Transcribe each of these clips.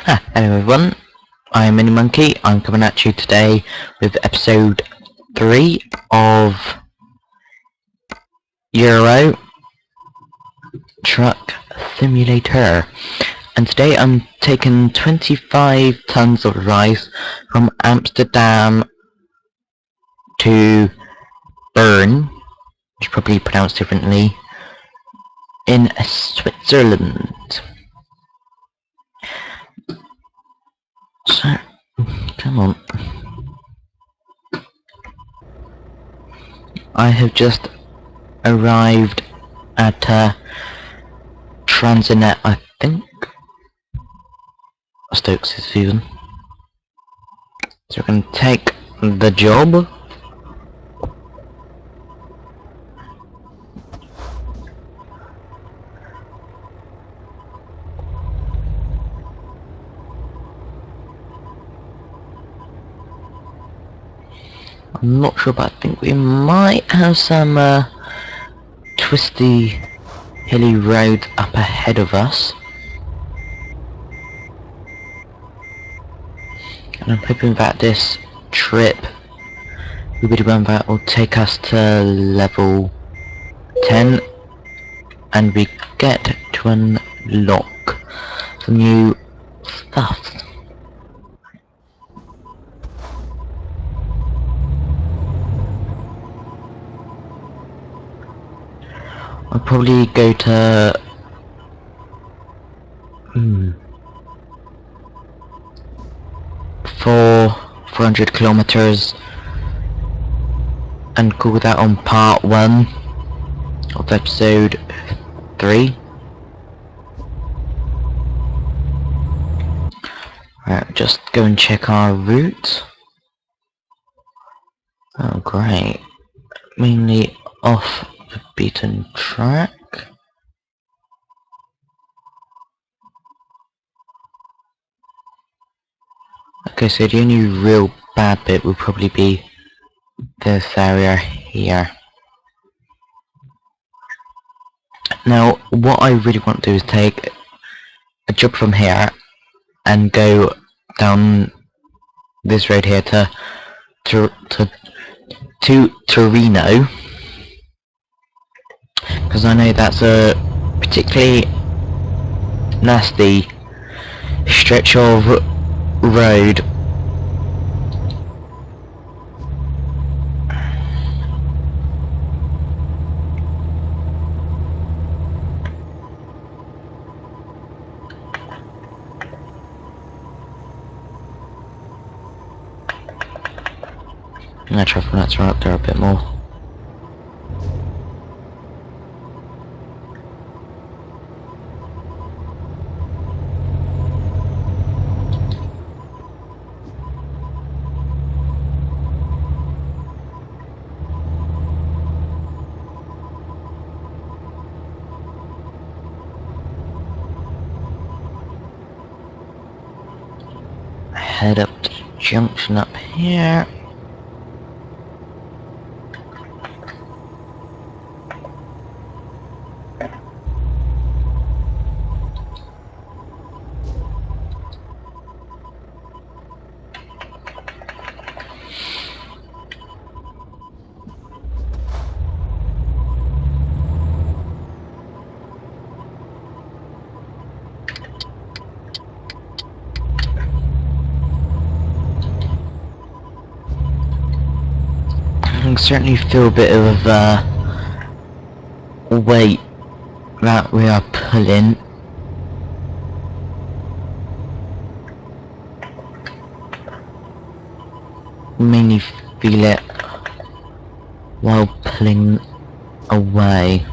Hello everyone, I'm Mini Monkey. I'm coming at you today with episode 3 of Euro Truck Simulator. And today I'm taking 25 tons of rice from Amsterdam to Bern, which is probably pronounced differently, in Switzerland. So, come on. I have just arrived at Transinet, I think. Stokes is even. So we're gonna take the job. I'm not sure, but I think we might have some twisty, hilly roads up ahead of us. And I'm hoping that this trip, that will take us to level 10, and we get to unlock some new stuff. I'll probably go to 400 kilometers and call that on part 1 of episode 3. Right, just go and check our route. Oh great, mainly off the beaten track. Okay, so the only real bad bit will probably be this area here. Now, what I really want to do is take a jump from here and go down this road here to Torino, because I know that's a particularly nasty stretch of road. I'm gonna try for that to run up there a bit more. Head up to the junction up here. I can certainly feel a bit of weight that we are pulling. Mainly feel it while pulling away.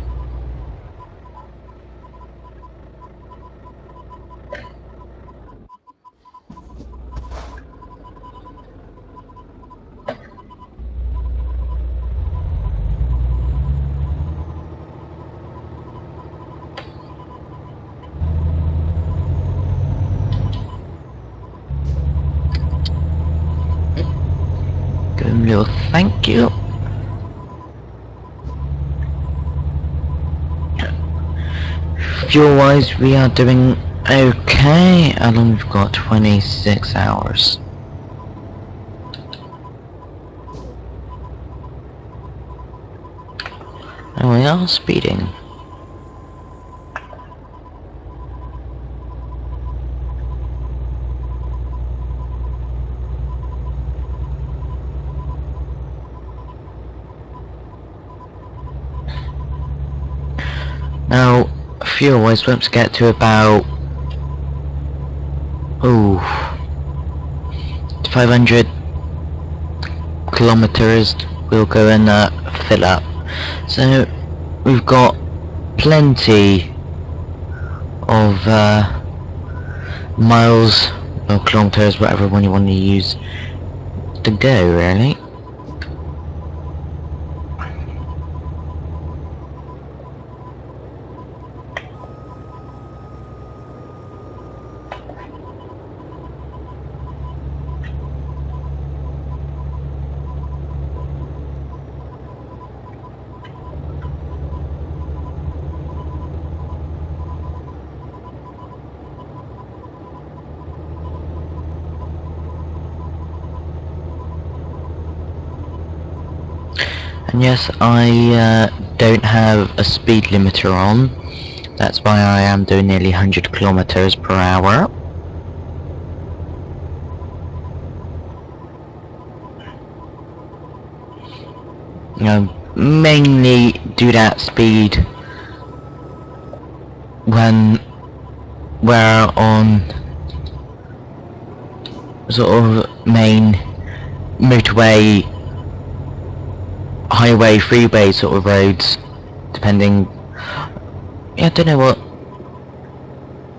Little thank you. Fuel wise, we are doing Okay, how long we've got? 26 hours. And we are speeding. Now, fuel-wise, once we get to about 500 kilometers, we'll go and fill up. So we've got plenty of miles or kilometers, whatever one you want to use, to go, really. And yes, I don't have a speed limiter on. That's why I am doing nearly 100 kilometers per hour. You know, mainly do that speed when we're on sort of main motorway, highway, freeway sort of roads, depending. Yeah, I don't know what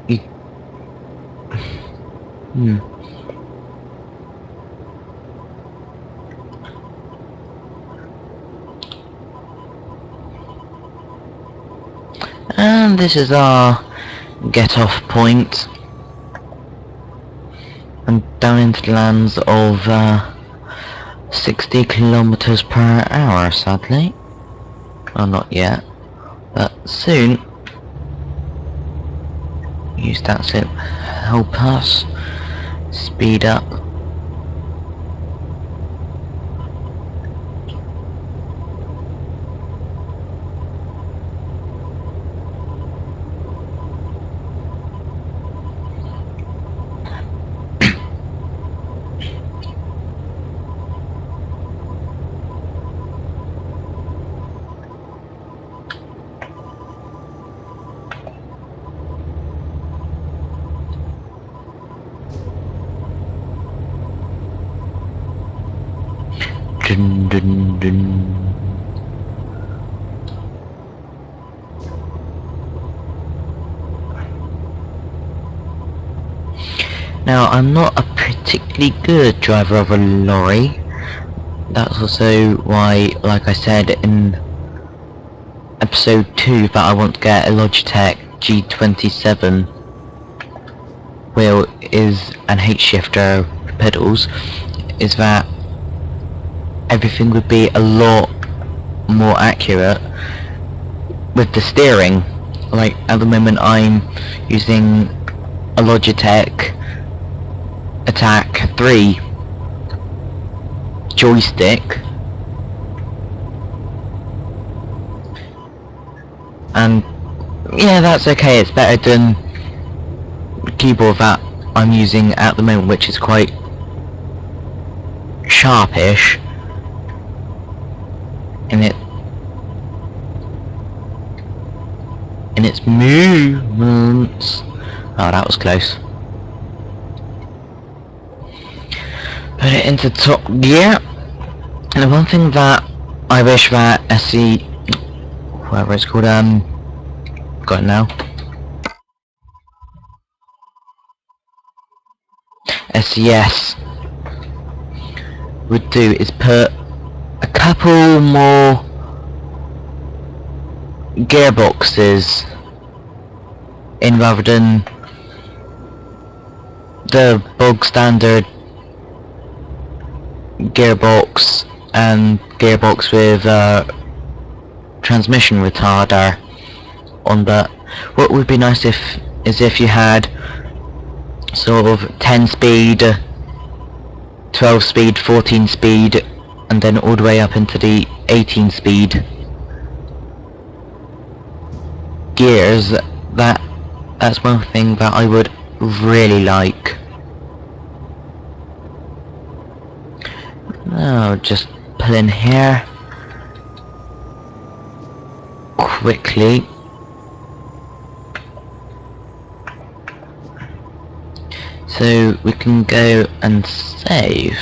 you. And this is our get-off point, and down into the lands of 60 kilometers per hour, sadly. Well, not yet, but soon. Use that to help us speed up. Dun, dun, dun. Now, I'm not a particularly good driver of a lorry. That's also why, like I said in episode 2, that I want to get a Logitech G27 wheel is an H shifter pedals, is that everything would be a lot more accurate with the steering. Like at the moment I'm using a Logitech Attack 3 joystick, and yeah, that's okay. It's better than the keyboard that I'm using at the moment, which is quite sharpish in its movements. Oh, that was close. Put it into top gear. And the one thing that I wish that SE, whatever it's called, got it now, SES would do is put a couple more gearboxes in rather than the bog standard gearbox and gearbox with transmission retarder on. But what would be nice if is if you had sort of 10 speed, 12 speed, 14 speed, and then all the way up into the 18 speed gears. That's one thing that I would really like. Now just pull in here quickly. So we can go and save.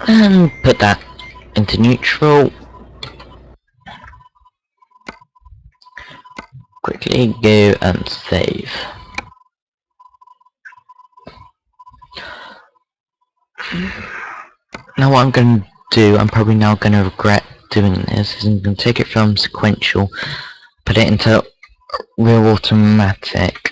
And put that into neutral. Quickly go and save. Now what I'm going to do, I'm probably now going to regret doing this, is I'm going to take it from sequential, put it into real automatic.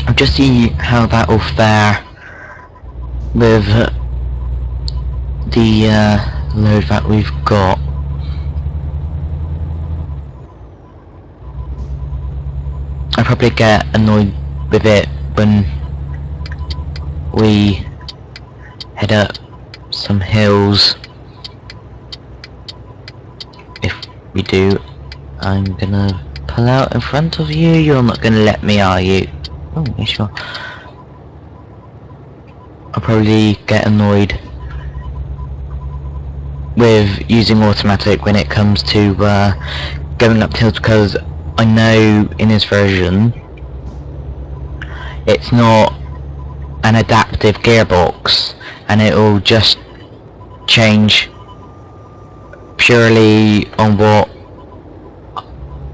I'll just see how that will fare with the load that we've got. I probably get annoyed with it when we head up some hills. If we do, I'm gonna pull out in front of you. You're not gonna let me, are you? Oh, yeah, sure. I'll probably get annoyed with using automatic when it comes to going up hills, because I know in this version it's not an adaptive gearbox and it will just change purely on what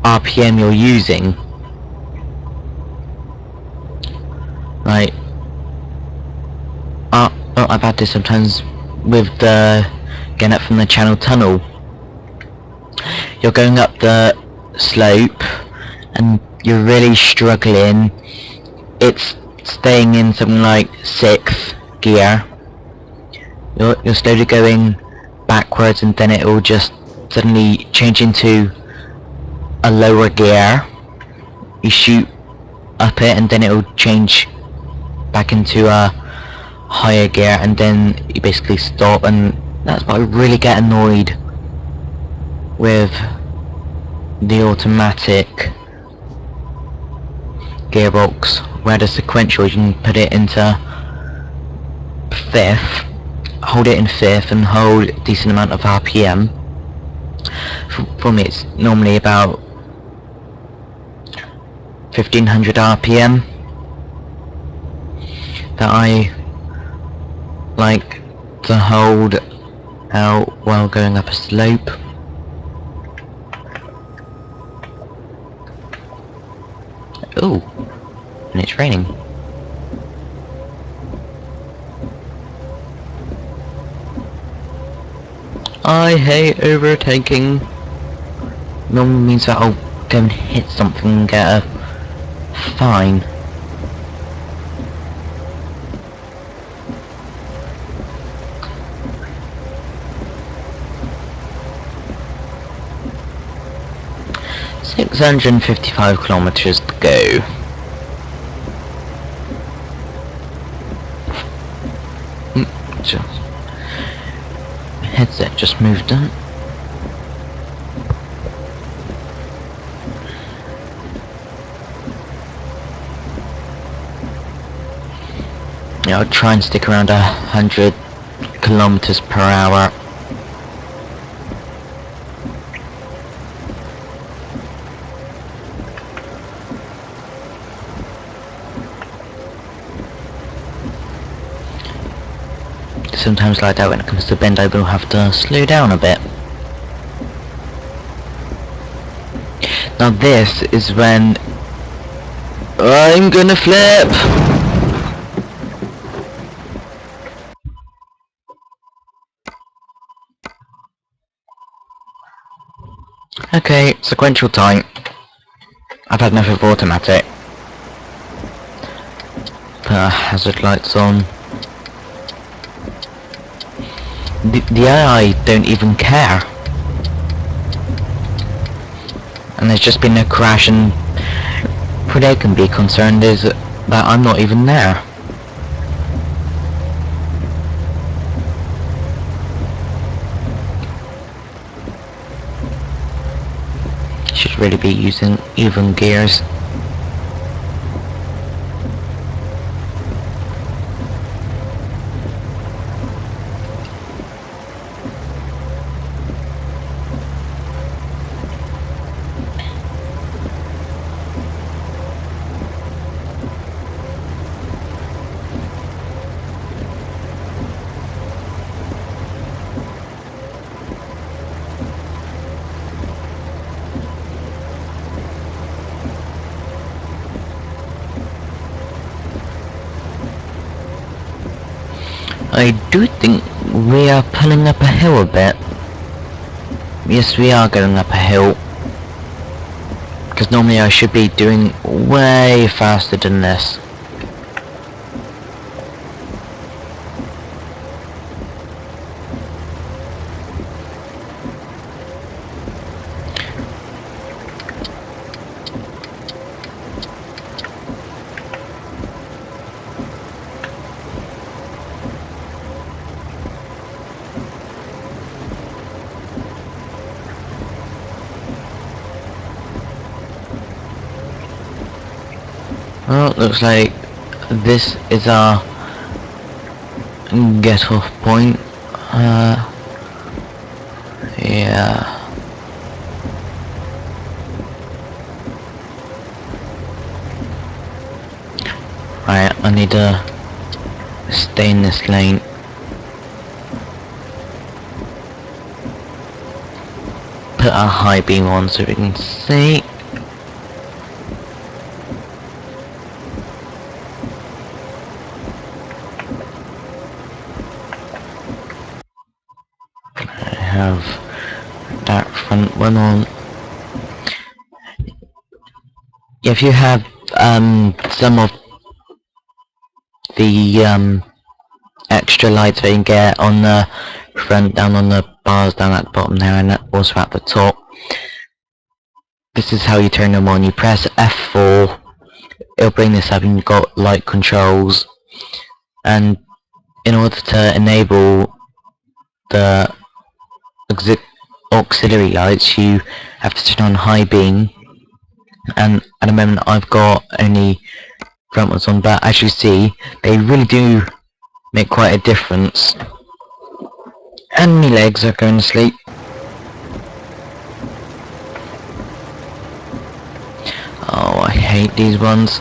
RPM you're using. Like, I've had this sometimes with the getting up from the channel tunnel. You're going up the slope and you're really struggling. It's staying in something like 6th gear. You're slowly going backwards and then it will just suddenly change into a lower gear. You shoot up it and then it will change back into a higher gear and then you basically stop, and that's why I really get annoyed with the automatic gearbox, where the sequential you can put it into 5th, hold it in 5th and hold a decent amount of RPM. For me it's normally about 1500 RPM that I like to hold out while going up a slope. Ooh, and it's raining. I hate overtaking. Normally means that I'll go and hit something and get a fine. $655 kilometers to go. Just headset just moved on. Yeah, I'll try and stick around 100 kilometers per hour. Sometimes like that, when it comes to bend I will have to slow down a bit. Now this is when I'm gonna flip! Okay, sequential time. I've had enough of automatic. Put our hazard lights on. The AI don't even care. And there's just been a crash, and what they can be concerned is that I'm not even there. Should really be using even gears. I do think we are pulling up a hill a bit. Yes, we are going up a hill. Because normally I should be doing way faster than this. Well, looks like this is our get off point. Yeah. Right, I need to stay in this lane. Put our high beam on so we can see. Have that front one on. If you have some of the extra lights that you can get on the front, down on the bars down at the bottom there, and also at the top, this is how you turn them on. You press F4, it'll bring this up and you've got light controls, and in order to enable the auxiliary lights you have to turn on high beam, and at the moment I've got only front ones on, but as you see they really do make quite a difference. And my legs are going to sleep. Oh, I hate these ones.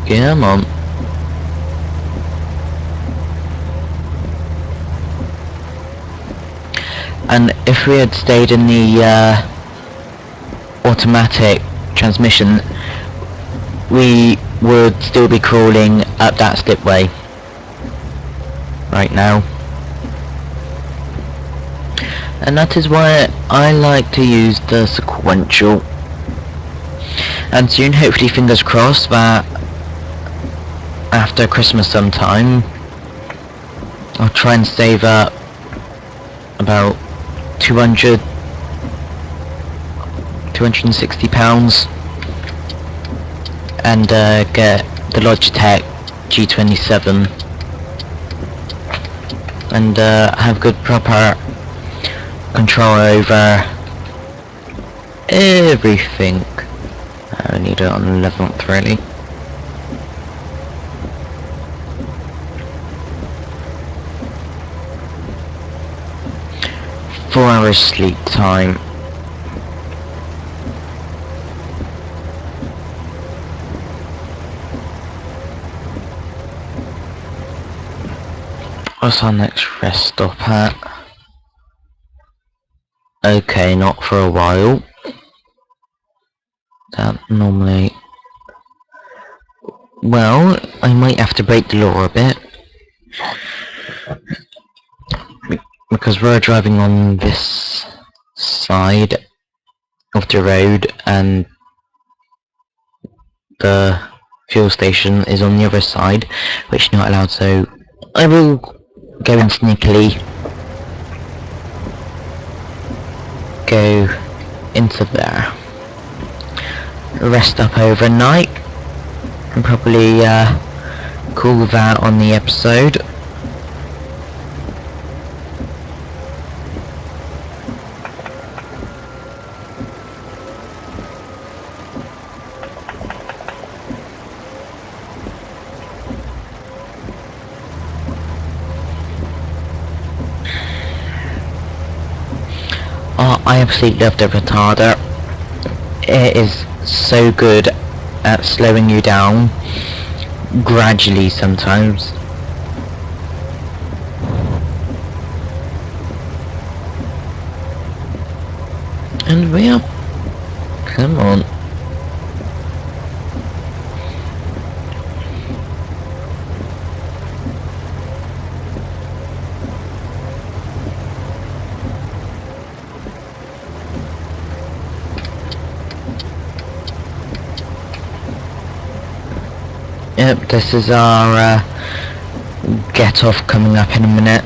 Come on. And if we had stayed in the automatic transmission, we would still be crawling up that slipway right now. And that is why I like to use the sequential. And soon, hopefully, fingers crossed, that after Christmas sometime I'll try and save up about £260 and get the Logitech G27 and have good proper control over everything. I need it on the 11th really. Four hours sleep time. What's our next rest stop at? Okay, not for a while. That normally... Well, I might have to break the law a bit. Because we're driving on this side of the road and the fuel station is on the other side, which is not allowed, so I will go in sneakily, go into there, rest up overnight, and probably call that on the episode. Oh, I absolutely love the retarder. It is so good at slowing you down, gradually sometimes. And we are... Come on. Yep, this is our get off coming up in a minute.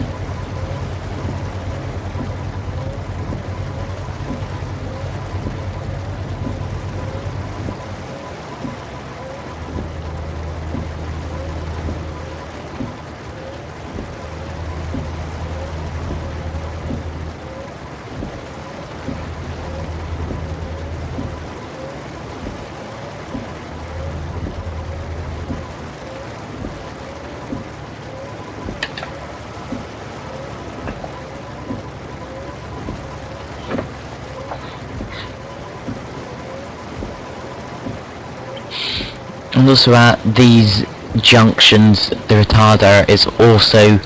And also at these junctions, the retarder is also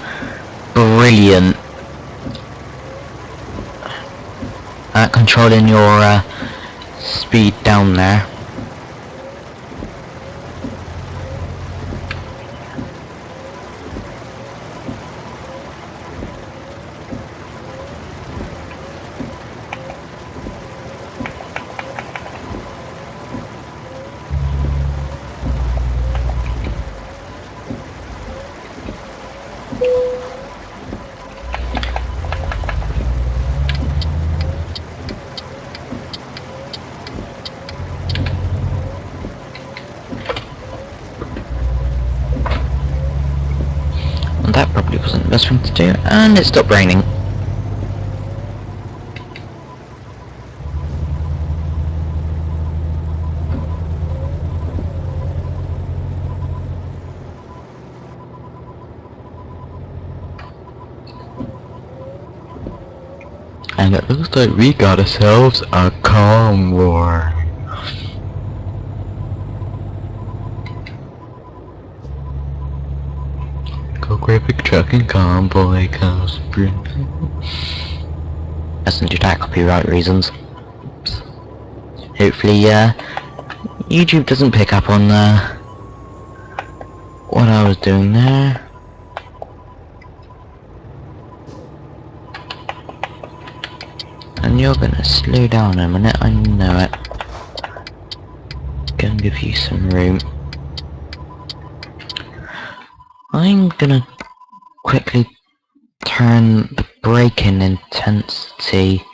brilliant at controlling your speed down there. That probably wasn't the best thing to do, and it stopped raining. And it looks like we got ourselves a calm war. Go great big trucking convoy comes sprinting. Doesn't do that, copyright reasons. Hopefully, YouTube doesn't pick up on what I was doing there. And you're gonna slow down a minute, I know it. Gonna give you some room. I'm gonna quickly turn the braking intensity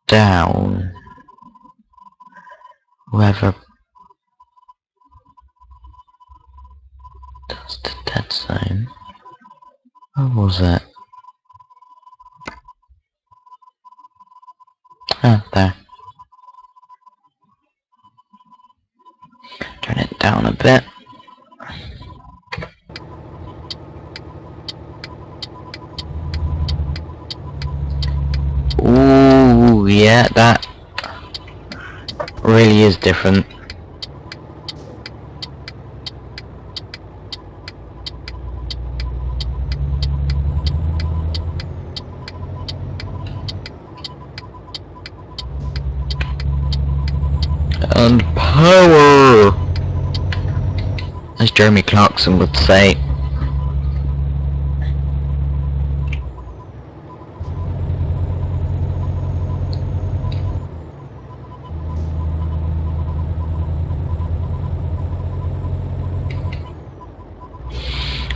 down. Whoever does the dead zone. What was it? Ah, there. Turn it down a bit. Ooh, yeah, that really is different. And power, as Jeremy Clarkson would say.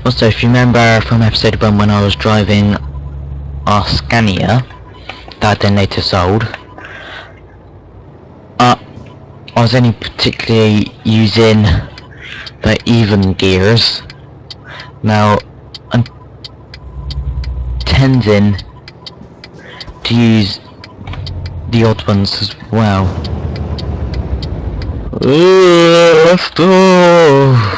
Also, if you remember from episode 1 when I was driving our Scania that I later sold, I was only particularly using the even gears. Now I'm tending to use the odd ones as well. Let's go!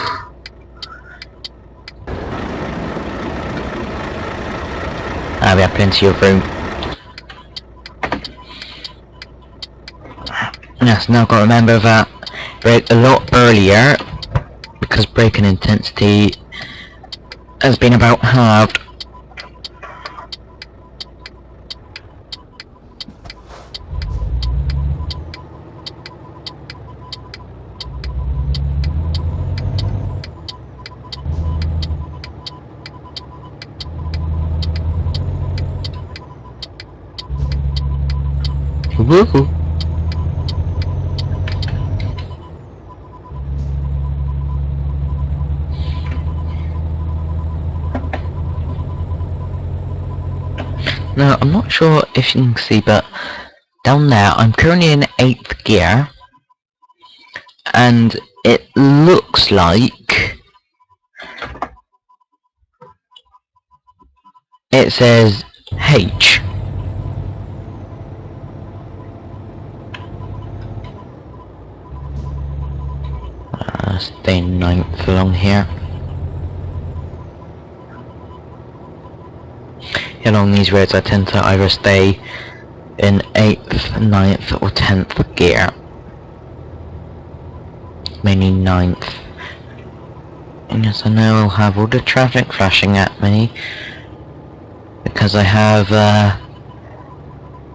We have plenty of room. Yes, now got to remember that brake a lot earlier because braking intensity has been about halved. Woohoo! Now, I'm not sure if you can see, but down there, I'm currently in 8th gear, and it looks like it says H. Stay 9th along here. Along these roads I tend to either stay in 8th, 9th or 10th gear. Mainly 9th. And yes, I know I'll have all the traffic flashing at me because I have a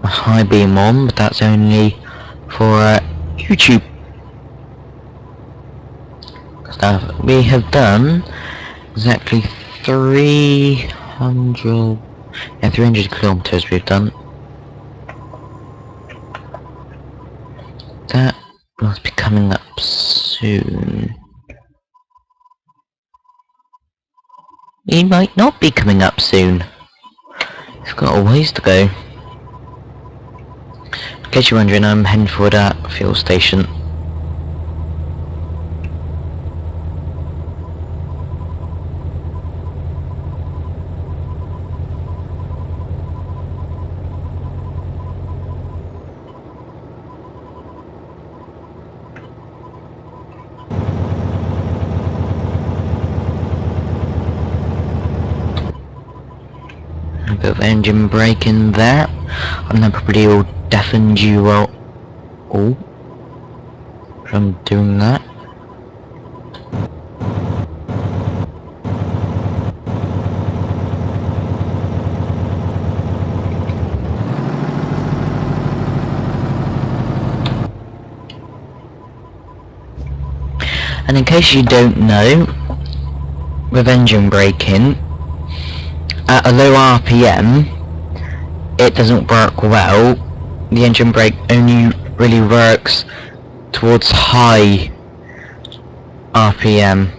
high beam on, but that's only for YouTube stuff. We have done exactly 300 kilometers we've done. That must be coming up soon. He might not be coming up soon. He's got a ways to go. In case you're wondering, I'm heading for that fuel station. A bit of engine braking there, and that probably all deafened you all from doing that. And in case you don't know, with engine braking, at a low RPM, it doesn't work well. The engine brake only really works towards high RPM.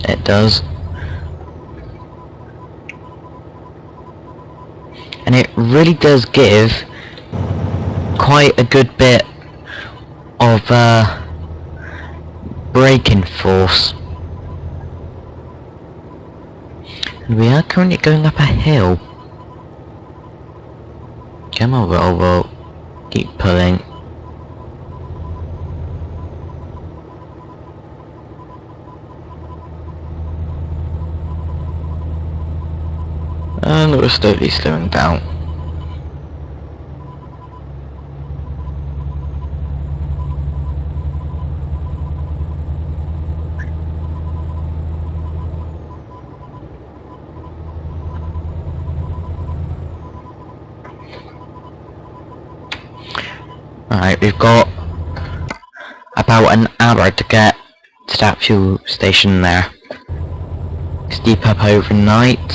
It does. And it really does give quite a good bit of braking force. And we are currently going up a hill. Come on, Volvo. Keep pulling. And we're slowly slowing down. Alright, we've got about an hour to get to that fuel station there. Sleep up overnight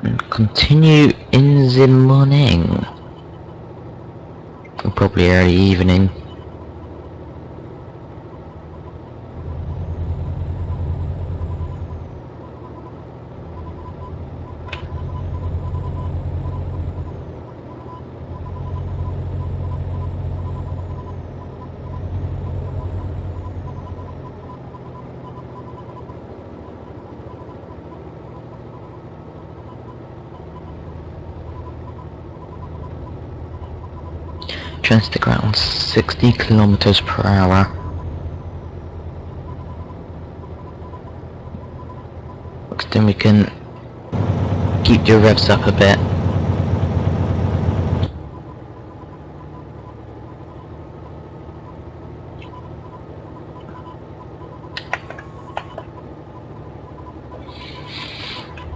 and continue in the morning. Or probably early evening. Trying to stick around 60 kilometers per hour. Because then we can keep the revs up a bit.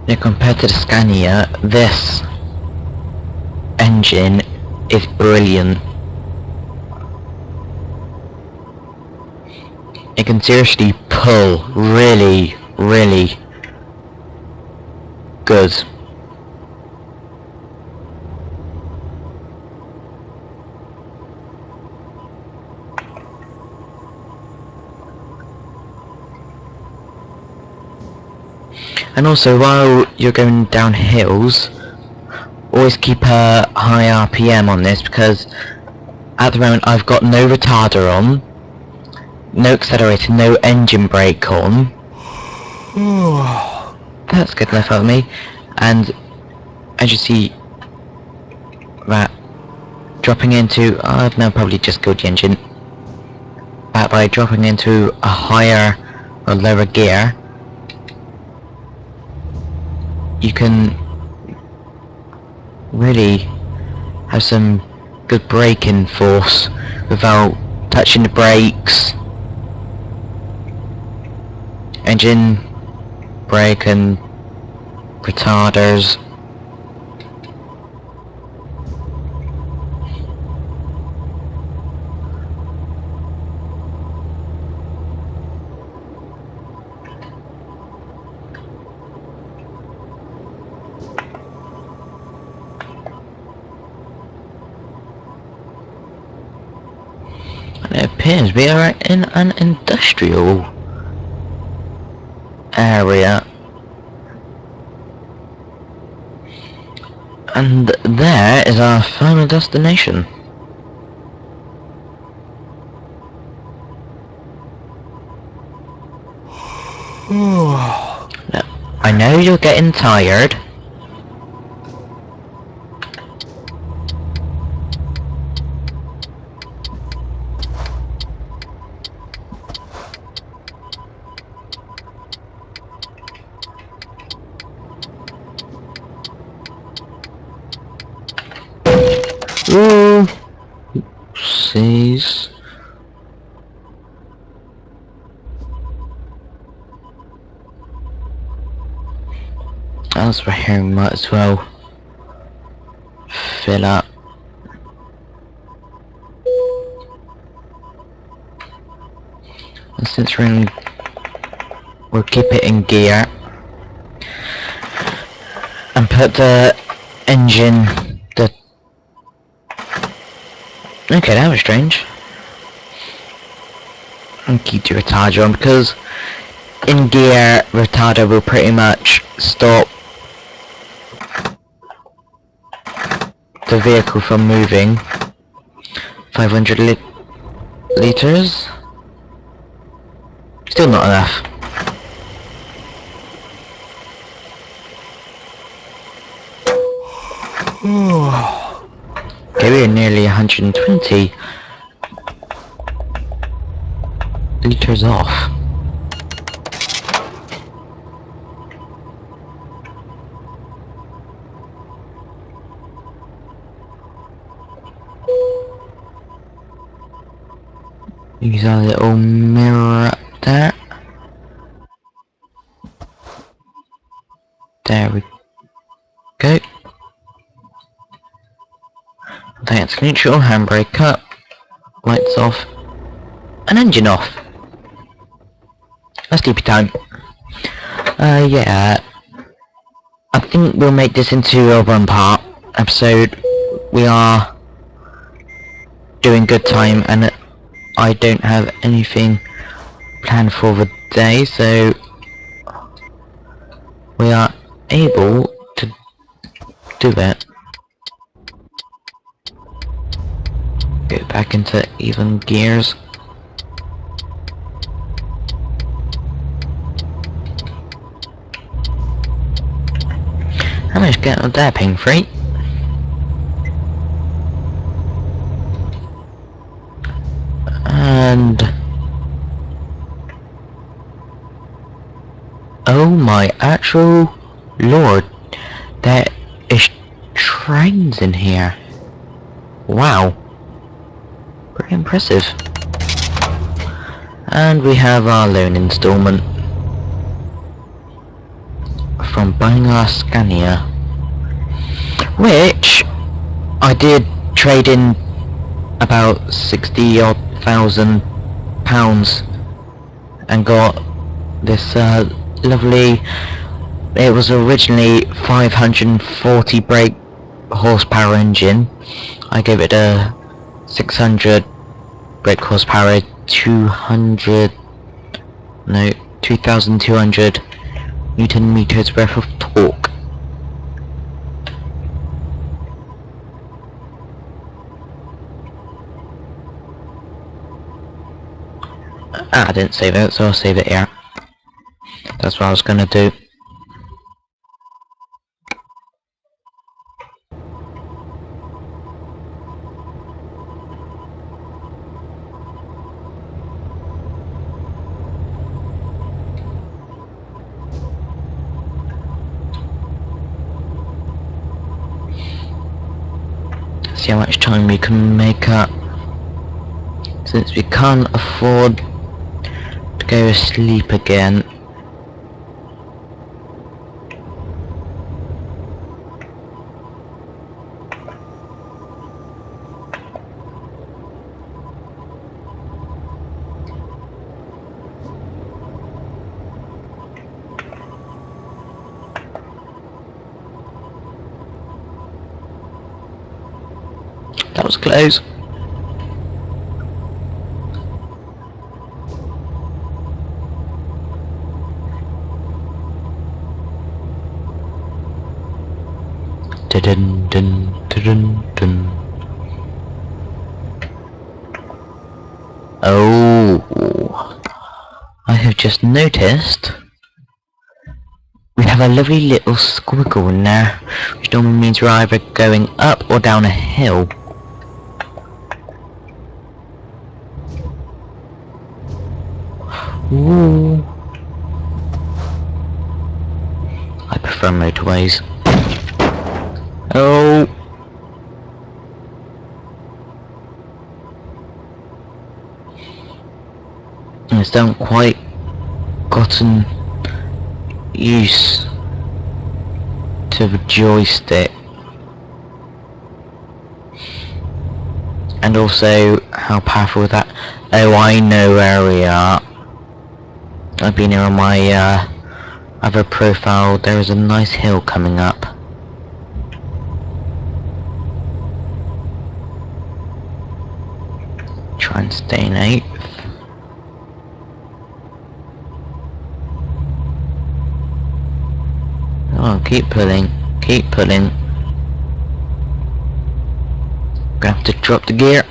Now compared to the Scania, this engine is brilliant. It can seriously pull really, really good. And also, while you're going down hills, always keep a high RPM on this, because at the moment I've got no retarder on, no accelerator, no engine brake on. That's good enough of me. And as you see, that dropping into, I've now probably just killed the engine. But by dropping into a higher or lower gear, you can really have some good braking force without touching the brakes, engine, brake and retarders. And it appears we are in an industrial area. And there is our final destination. Now, I know you're getting tired. Ooh, oopsies. As we're here, we might as well fill up. And since we'll keep it in gear and put the engine, okay, that was strange. And keep the retarder on, because in gear, retarder will pretty much stop the vehicle from moving. 500 liters? Still not enough. Okay, we're nearly 120 liters off. Use our little mirror up there. There we go. I think That's neutral, handbrake up, lights off, and engine off. A sleepy time. Yeah. I think we'll make this into a one-part episode. We are doing good time, and I don't have anything planned for the day, so we are able to do it. Go back into even gears. How much get on there, ping free? And oh my actual lord, there is trains in here. Wow, pretty impressive. And we have our loan installment from buying our Scania, which I did trade in about 60 odd thousand pounds and got this lovely. It was originally 540 brake horsepower engine. I gave it a 600 brake horsepower, 2200 Newton meters worth of torque. I didn't save it, so I'll save it here. That's what I was gonna do. See how much time we can make up. Since we can't afford to go to sleep again. That was close. Dun dun dun dun. Oh, I have just noticed we have a lovely little squiggle in there, which normally means we're either going up or down a hill. Ooh. I prefer motorways. Oh. I just don't quite gotten used to the joystick. And also how powerful that. Oh, I know where we are. I've been here on my other profile. There is a nice hill coming up. Try and stay in 8th. Oh, keep pulling, keep pulling. Gonna have to drop the gear.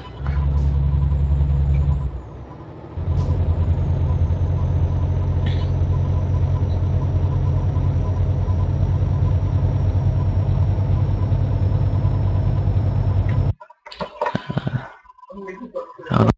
Oh,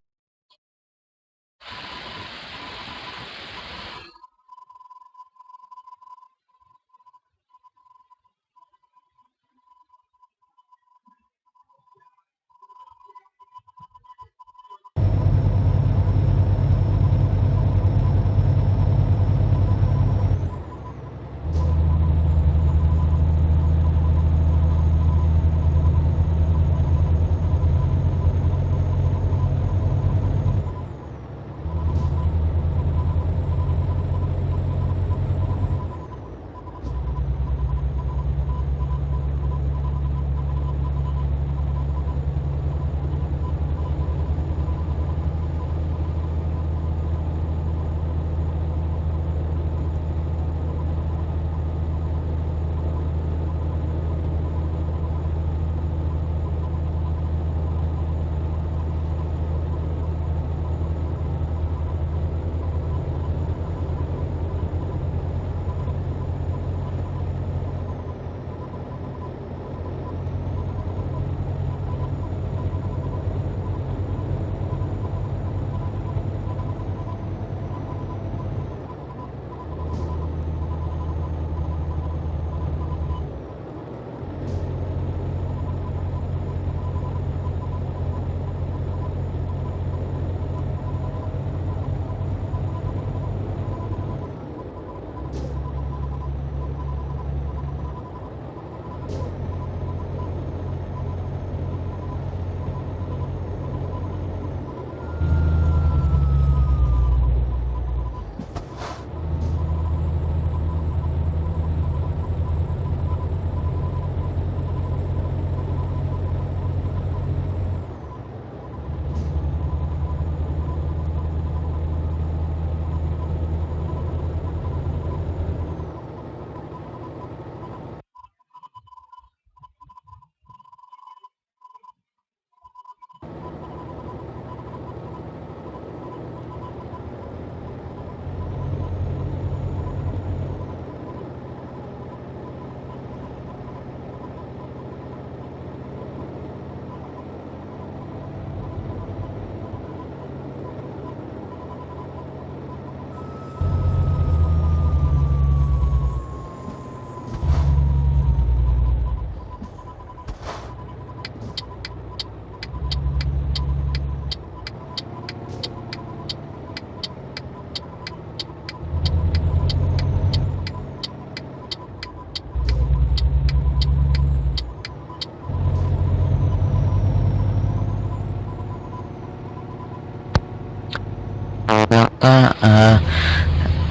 that,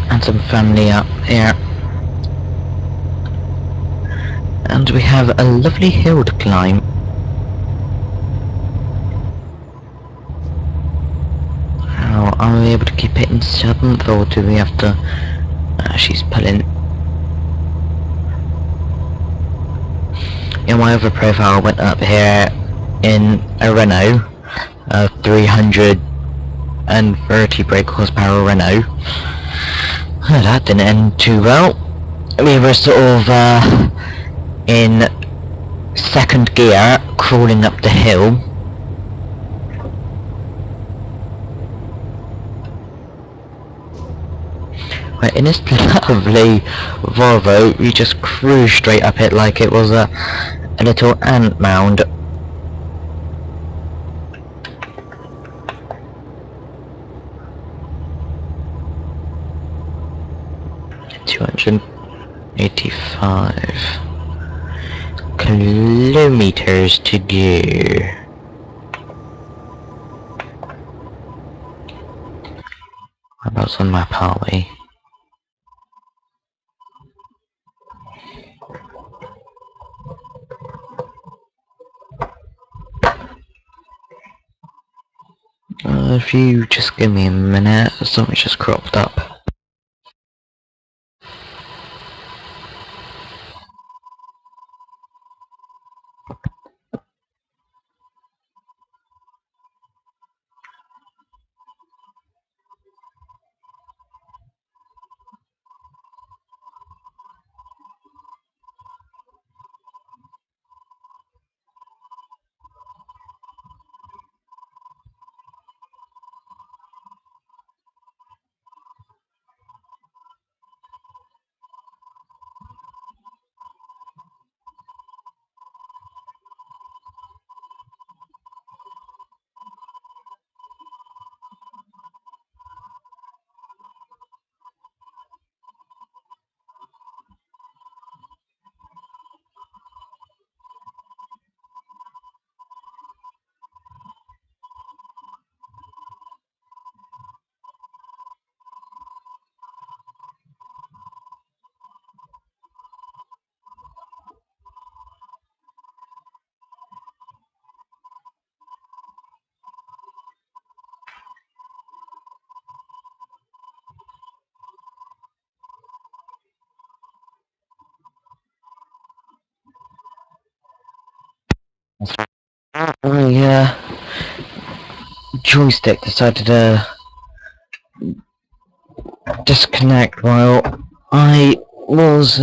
and some family up here. And we have a lovely hill to climb. How are we able to keep it in 7th, or do we have to... she's pulling. In my other profile, I went up here in a Renault, 330 brake horsepower Renault. That didn't end too well. We were sort of in 2nd gear, crawling up the hill. Right, in this lovely Volvo, we just cruised straight up it like it was a little ant mound. $285 kilometers to go. Whereabouts on the map are we? If you just give me a minute, something just cropped up. My joystick decided to disconnect while I was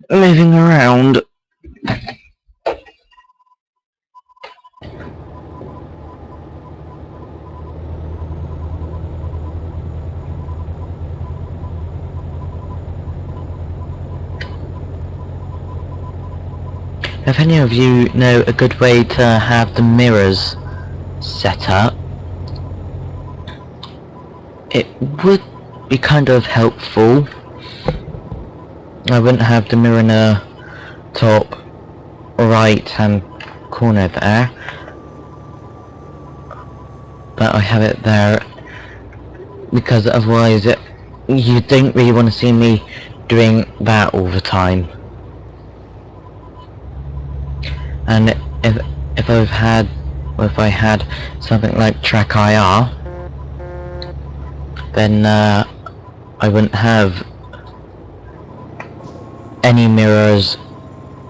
moving around. If any of you know a good way to have the mirrors set up, it would be kind of helpful. I wouldn't have the mirror in the top right hand corner there, but I have it there because otherwise you don't really want to see me doing that all the time. And if I had something like track IR, then I wouldn't have any mirrors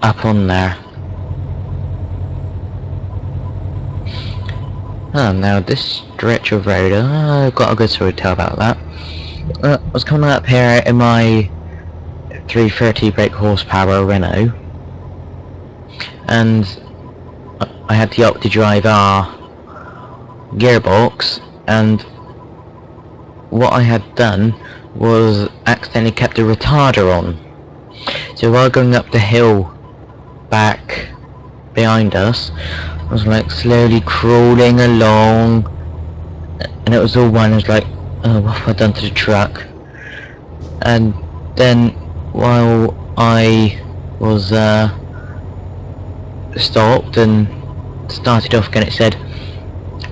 up on there. Now this stretch of road, I've got a good story to tell about that. I was coming up here in my 330 brake horsepower Renault, and I had the OptiDrive R gearbox, and what I had done was accidentally kept the retarder on. So while going up the hill back behind us, I was like slowly crawling along, and it was all one. I was like, oh, what have I done to the truck? And then while I was stopped and started off again, it said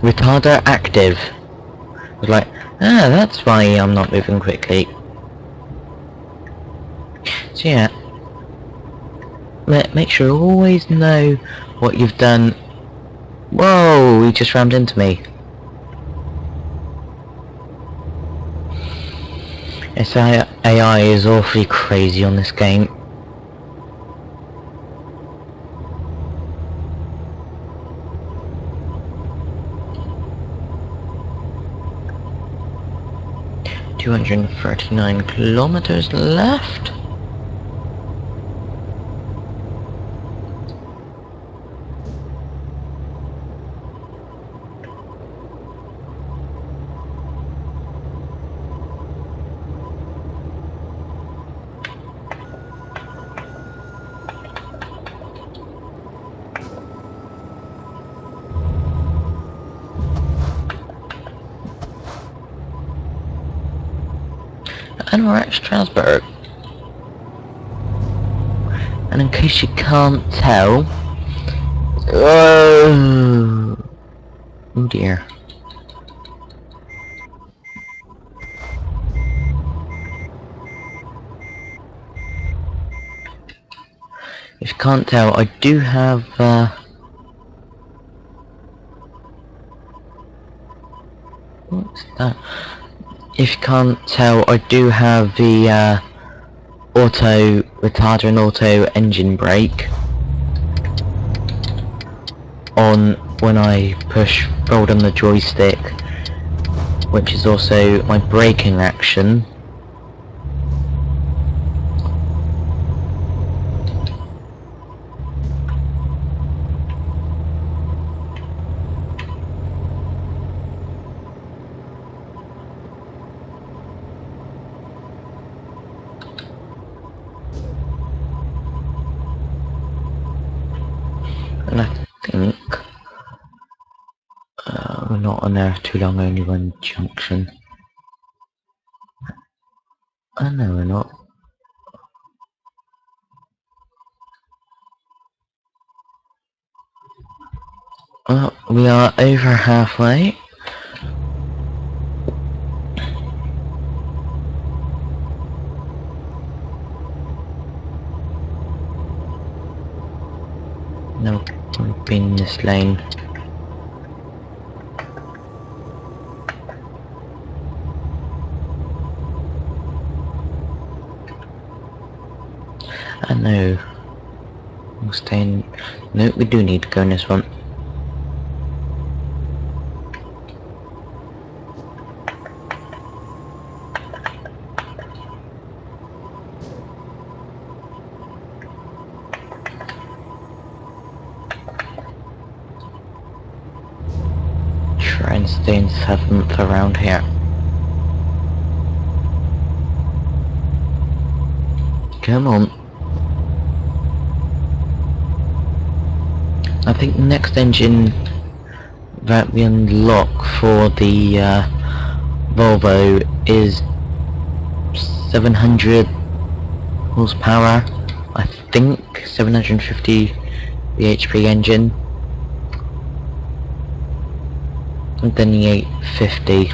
retarder active. I was like, Ah, that's why I'm not moving quickly. So yeah, make sure you always know what you've done. Whoa, he just rammed into me. This AI is awfully crazy on this game. $239 kilometers left. And we're at Strasbourg. And in case you can't tell... Oh dear. If you can't tell, I do have... what's that? If you can't tell, I do have the auto retarder and auto engine brake on when I hold on the joystick, which is also my braking action. And I think we're not on there too long, only one junction. Oh no, we're not. Well, we are over halfway. No, we've been in this lane. I know. We'll stay in. No, we do need to go in this one. Try and stay in 7th around here. Come on. I think the next engine that we unlock for the Volvo is 700 horsepower. I think 750 bhp engine. And then the 850.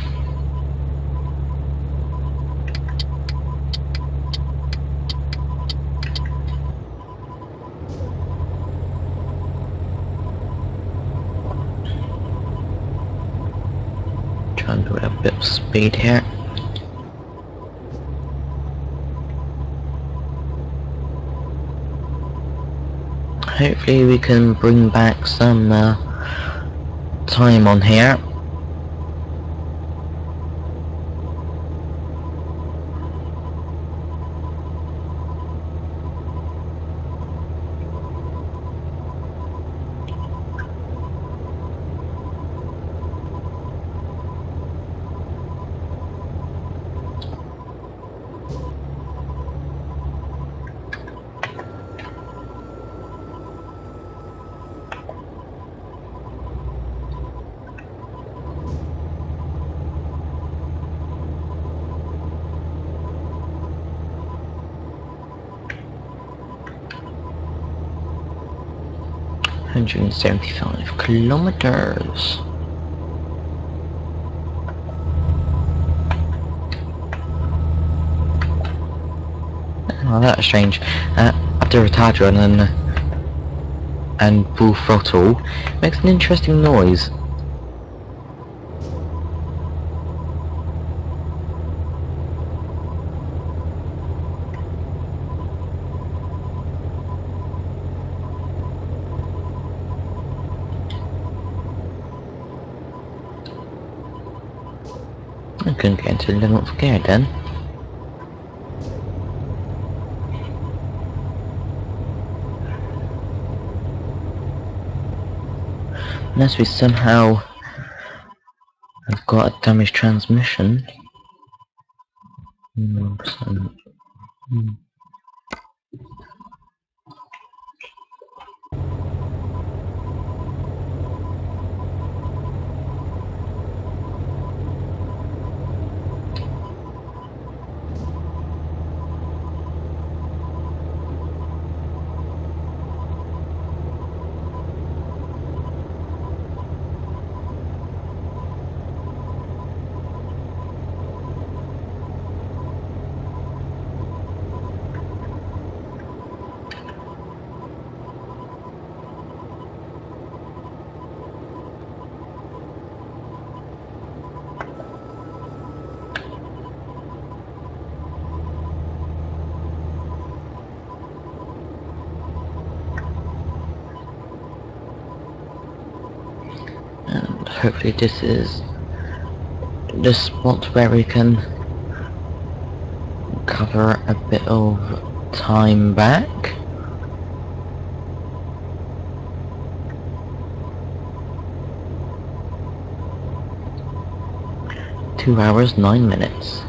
Trying to do a bit of speed here. Hopefully we can bring back some time on here. $175 kilometers. Oh, that's strange. After a retard run and full throttle, makes an interesting noise. I couldn't get into the 11th gear then. Unless we somehow have got a damaged transmission. Hmm. And hopefully this is the spot where we can cover a bit of time back. Two hours, 9 minutes.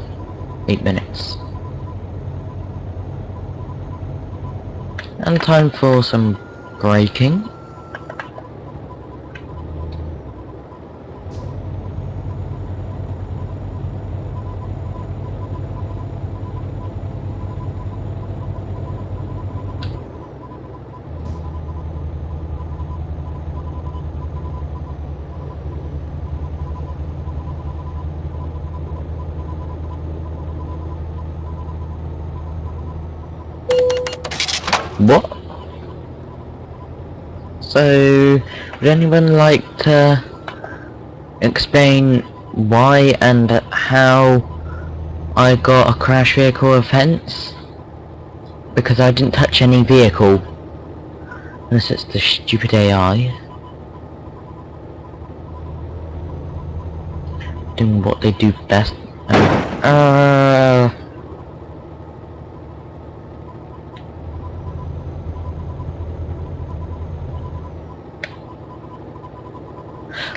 8 minutes. And time for some braking. What? So, would anyone like to explain why and how I got a crash vehicle offence? Because I didn't touch any vehicle. Unless it's the stupid AI. Doing what they do best.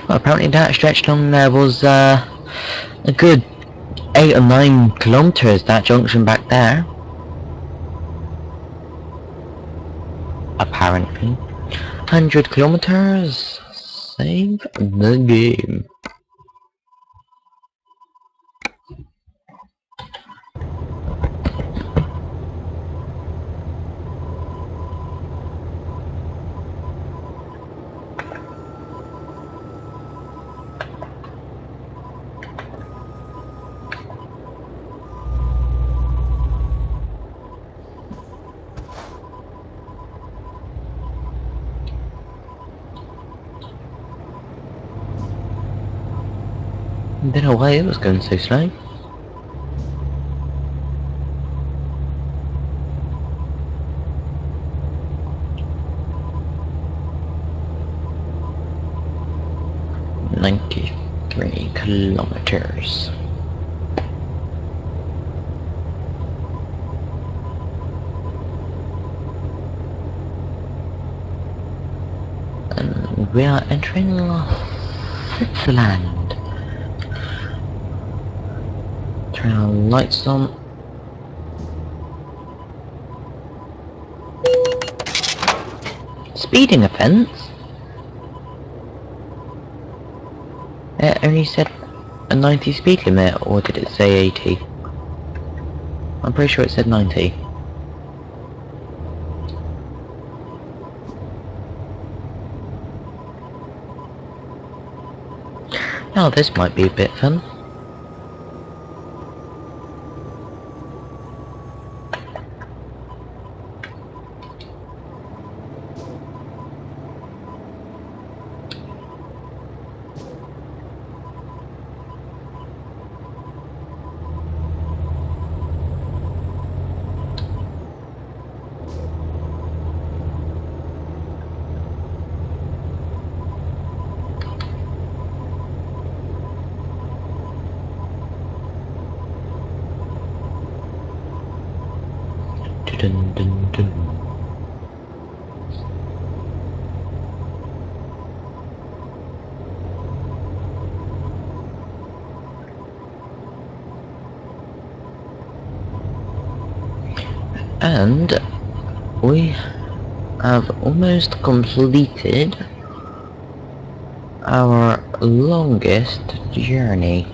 Well, apparently that stretch along there was a good 8 or 9 kilometers, that junction back there. Apparently. 100 kilometers. Save the game. Don't know why it was going so slow. "93 kilometers. And we are entering Switzerland. Turn our lights on. Speeding offence? It only said a 90 speed limit, or did it say 80? I'm pretty sure it said 90. Now this might be a bit fun. dun dun dun. And we have almost completed our longest journey.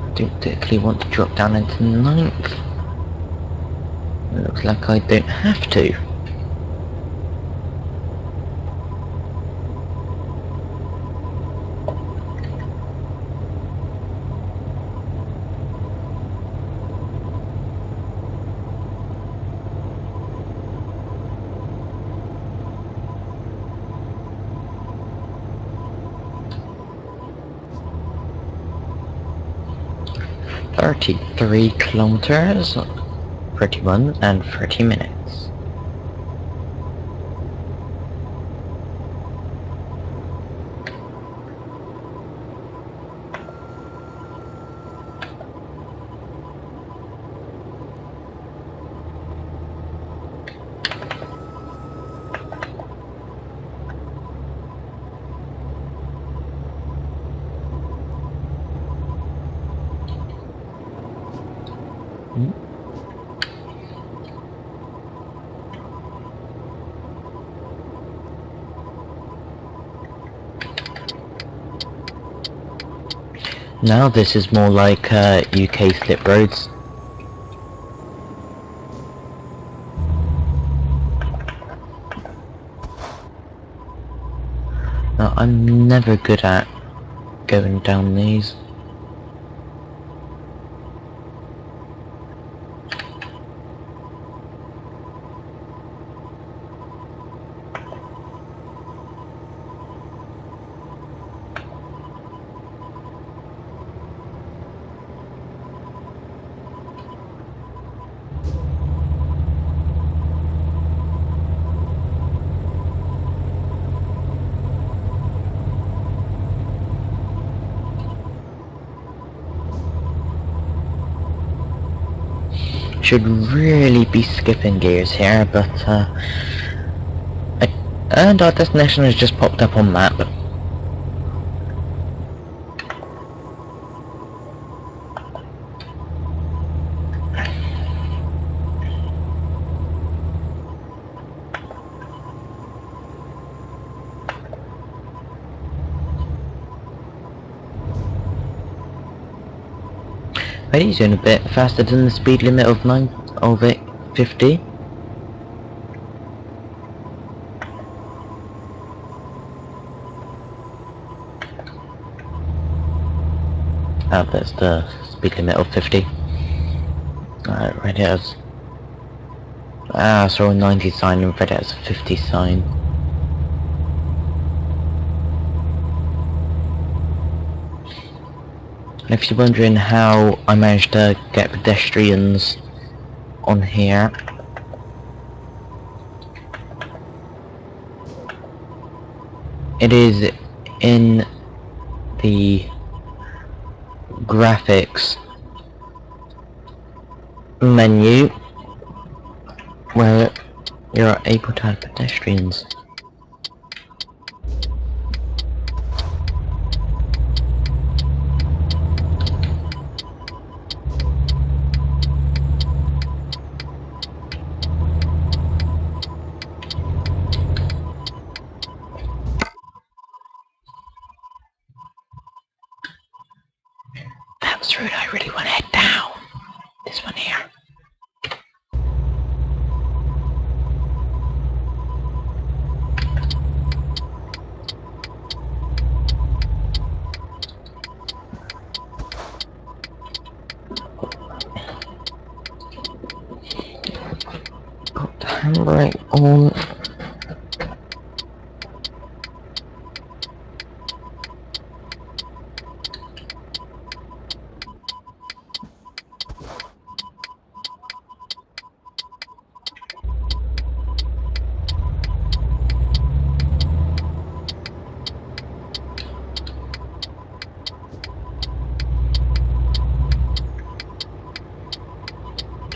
I don't particularly want to drop down into ninth. It looks like I don't have to. "33 kilometers, 31 and 30 minutes. Now this is more like UK slip roads. Now I'm never good at going down these. Should really be skipping gears here, but and our destination has just popped up on map. But he's doing a bit faster than the speed limit of 50. That's the speed limit of 50. Alright, right here is... I saw a 90 sign and read it as a 50 sign. And if you're wondering how I managed to get pedestrians on here, it is in the graphics menu where you're able to have pedestrians. That's the route I really want to head down. This one here. Got the handbrake on.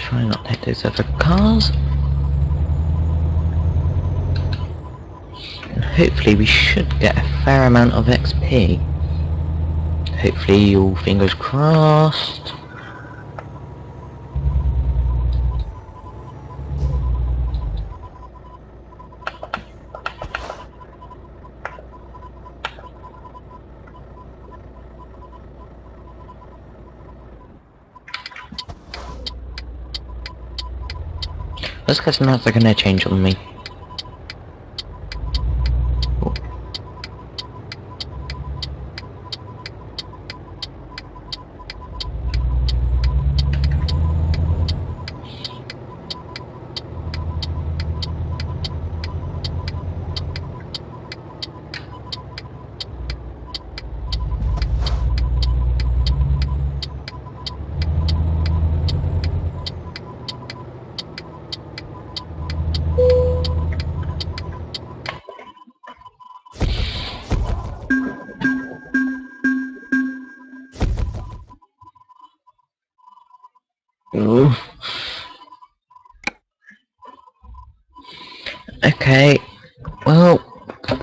try not to hit those other cars. And hopefully we should get a fair amount of XP. Hopefully, all fingers crossed. Those guys now are gonna change on me. Ooh. Okay, well,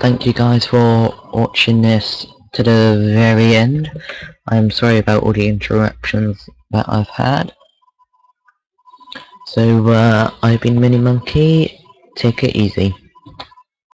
thank you guys for watching this to the very end. I'm sorry about all the interruptions that I've had. So, I've been Mini Monkey, take it easy.